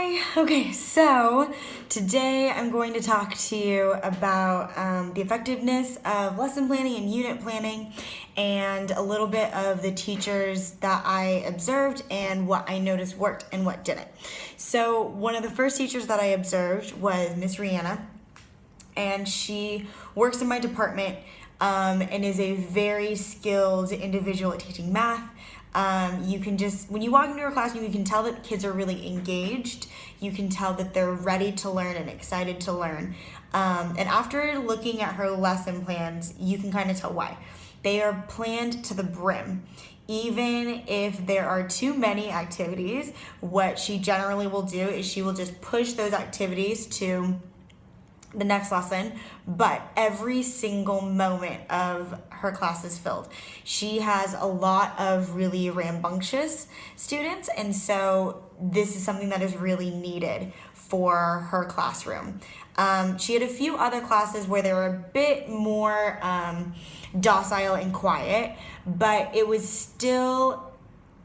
Hi! Okay, so today I'm going to talk to you about the effectiveness of lesson planning and unit planning and a little bit of the teachers that I observed and what I noticed worked and what didn't. So one of the first teachers that I observed was Miss Rihanna, and she works in my department and is a very skilled individual at teaching math. You can just, when you walk into her classroom, you can tell that kids are really engaged. You can tell that they're ready to learn and excited to learn. And after looking at her lesson plans, you can kind of tell why. They are planned to the brim. Even if there are too many activities, what she generally will do is she will just push those activities to the next lesson, but every single moment of her class is filled. She has a lot of really rambunctious students, and so this is something that is really needed for her classroom. She had a few other classes where they were a bit more docile and quiet, but it was still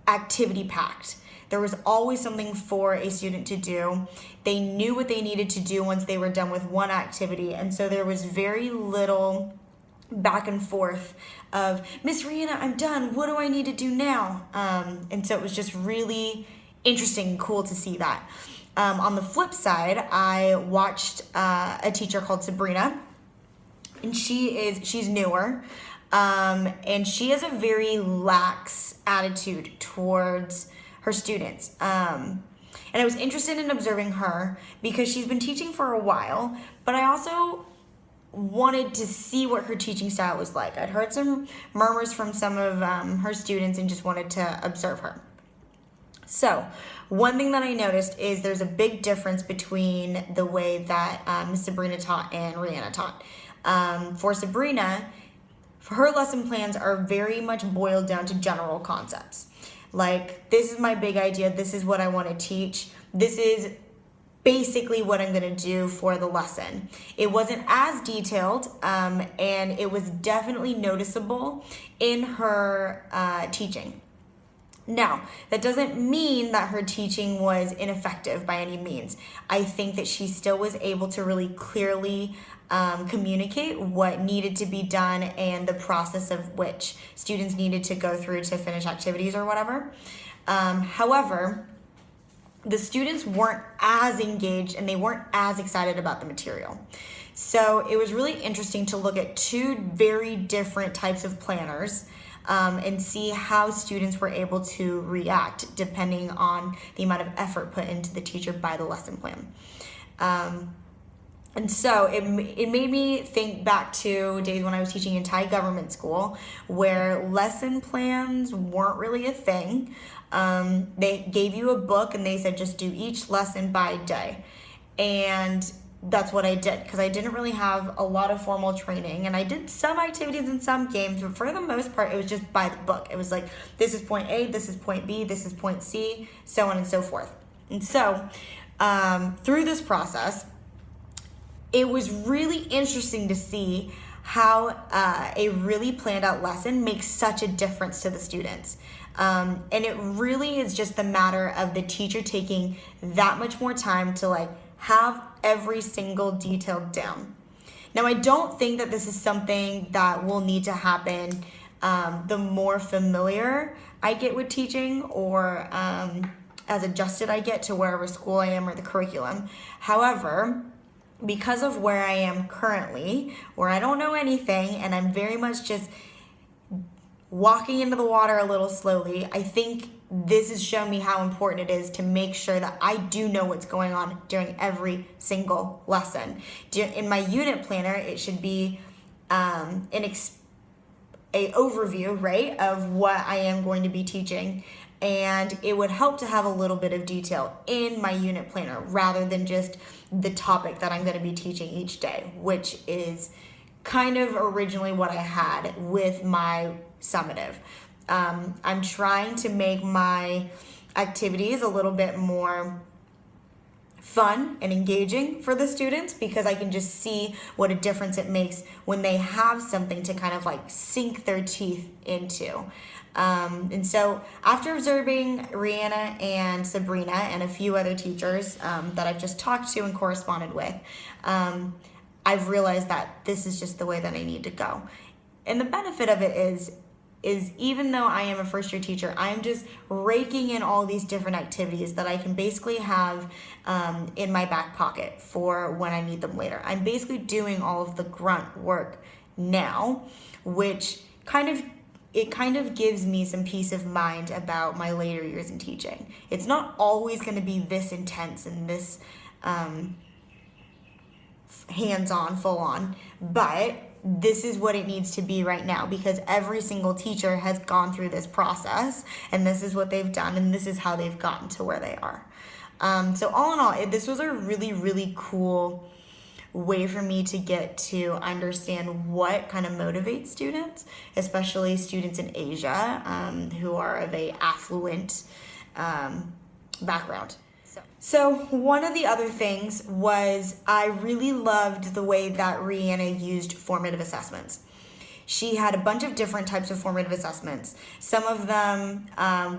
activity packed. There was always something for a student to do. They knew what they needed to do once they were done with one activity, and so there was very little back and forth of, Miss Rihanna, I'm done. What do I need to do now? And so it was just really interesting and cool to see that. On the flip side, I watched a teacher called Sabrina, and she's newer, and she has a very lax attitude towards her students. And I was interested in observing her because she's been teaching for a while, but I also wanted to see what her teaching style was like. I'd heard some murmurs from some of her students and just wanted to observe her. So one thing that I noticed is there's a big difference between the way that Miss Sabrina taught and Rihanna taught. For Sabrina, her lesson plans are very much boiled down to general concepts. Like, this is my big idea, this is what I want to teach, this is basically what I'm going to do for the lesson. It wasn't as detailed, and it was definitely noticeable in her teaching. Now, that doesn't mean that her teaching was ineffective by any means. I think that she still was able to really clearly communicate what needed to be done and the process of which students needed to go through to finish activities or whatever. However, the students weren't as engaged and they weren't as excited about the material. So it was really interesting to look at two very different types of planners and see how students were able to react depending on the amount of effort put into the teacher by the lesson plan. And so it made me think back to days when I was teaching in Thai government school where lesson plans weren't really a thing. They gave you a book and they said just do each lesson by day. And that's what I did because I didn't really have a lot of formal training, and I did some activities and some games, but for the most part it was just by the book. It was like, this is point A, this is point B, this is point C, so on and so forth. And so through this process, it was really interesting to see how a really planned out lesson makes such a difference to the students. And it really is just the matter of the teacher taking that much more time to like have every single detail down. Now, I don't think that this is something that will need to happen the more familiar I get with teaching or as adjusted I get to wherever school I am or the curriculum. However, because of where I am currently, where I don't know anything and I'm very much just walking into the water a little slowly, I think this has shown me how important it is to make sure that I do know what's going on during every single lesson. In my unit planner, it should be a overview, right, of what I am going to be teaching. And it would help to have a little bit of detail in my unit planner rather than just the topic that I'm going to be teaching each day, which is kind of originally what I had with my summative. I'm trying to make my activities a little bit more fun and engaging for the students because I can just see what a difference it makes when they have something to kind of like sink their teeth into. And so after observing Rihanna and Sabrina and a few other teachers that I've just talked to and corresponded with, I've realized that this is just the way that I need to go. And the benefit of it is even though I am a first year teacher, I'm just raking in all these different activities that I can basically have in my back pocket for when I need them later. I'm basically doing all of the grunt work now, which kind of gives me some peace of mind about my later years in teaching. It's not always going to be this intense and this hands-on, full-on, but this is what it needs to be right now because every single teacher has gone through this process and this is what they've done and this is how they've gotten to where they are. So all in all, this was a really, really cool way for me to get to understand what kind of motivates students, especially students in Asia who are of a affluent background. So one of the other things was I really loved the way that Rihanna used formative assessments. She had a bunch of different types of formative assessments. Some of them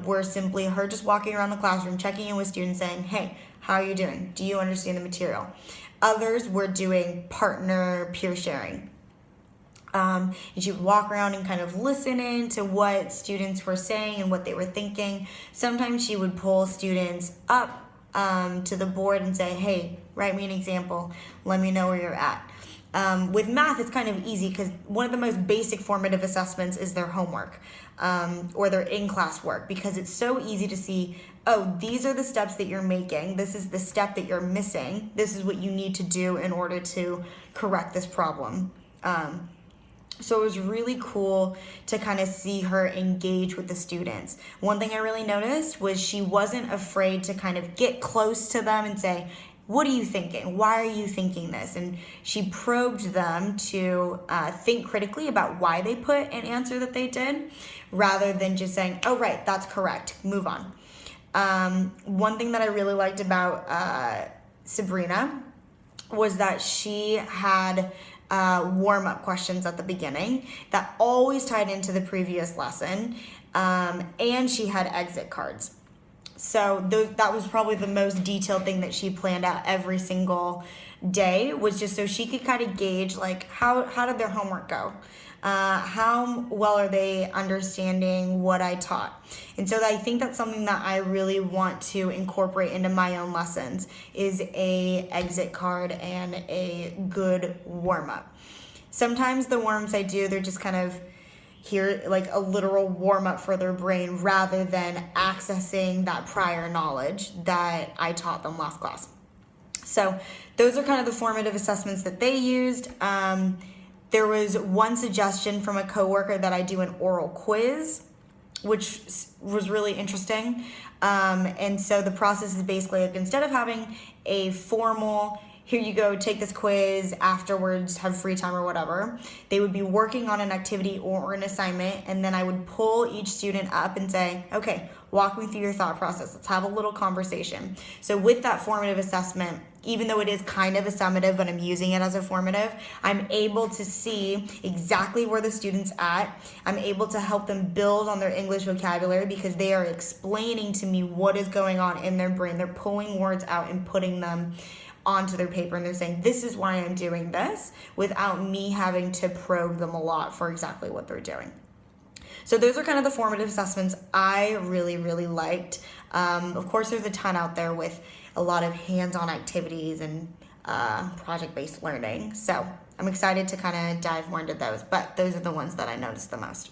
were simply her just walking around the classroom, checking in with students saying, hey, how are you doing? Do you understand the material? Others were doing partner peer sharing. And she would walk around and kind of listen in to what students were saying and what they were thinking. Sometimes she would pull students up to the board and say, hey, write me an example. Let me know where you're at. With math, it's kind of easy because one of the most basic formative assessments is their homework or their in-class work because it's so easy to see, oh, these are the steps that you're making. This is the step that you're missing. This is what you need to do in order to correct this problem. So it was really cool to kind of see her engage with the students. One thing I really noticed was she wasn't afraid to kind of get close to them and say, what are you thinking? Why are you thinking this? And she probed them to think critically about why they put an answer that they did, rather than just saying, oh, right, that's correct, move on. One thing that I really liked about Sabrina was that she had warm-up questions at the beginning that always tied into the previous lesson, and she had exit cards. So that was probably the most detailed thing that she planned out every single day, was just so she could kind of gauge like how did their homework go? How well are they understanding what I taught? And so I think that's something that I really want to incorporate into my own lessons is a exit card and a good warm-up. Sometimes the warm-ups I do, they're just kind of here like a literal warm-up for their brain rather than accessing that prior knowledge that I taught them last class. So those are kind of the formative assessments that they used. There was one suggestion from a coworker that I do an oral quiz, which was really interesting. And so the process is basically like instead of having a formal, here you go, take this quiz, afterwards have free time or whatever, they would be working on an activity or an assignment, and then I would pull each student up and say, okay, walk me through your thought process. Let's have a little conversation. So with that formative assessment, even though it is kind of a summative, but I'm using it as a formative, I'm able to see exactly where the student's at. I'm able to help them build on their English vocabulary because they are explaining to me what is going on in their brain. They're pulling words out and putting them onto their paper, and they're saying, this is why I'm doing this, without me having to probe them a lot for exactly what they're doing. So those are kind of the formative assessments I really, really liked. Of course, there's a ton out there with a lot of hands-on activities and project-based learning. So I'm excited to kind of dive more into those, but those are the ones that I noticed the most.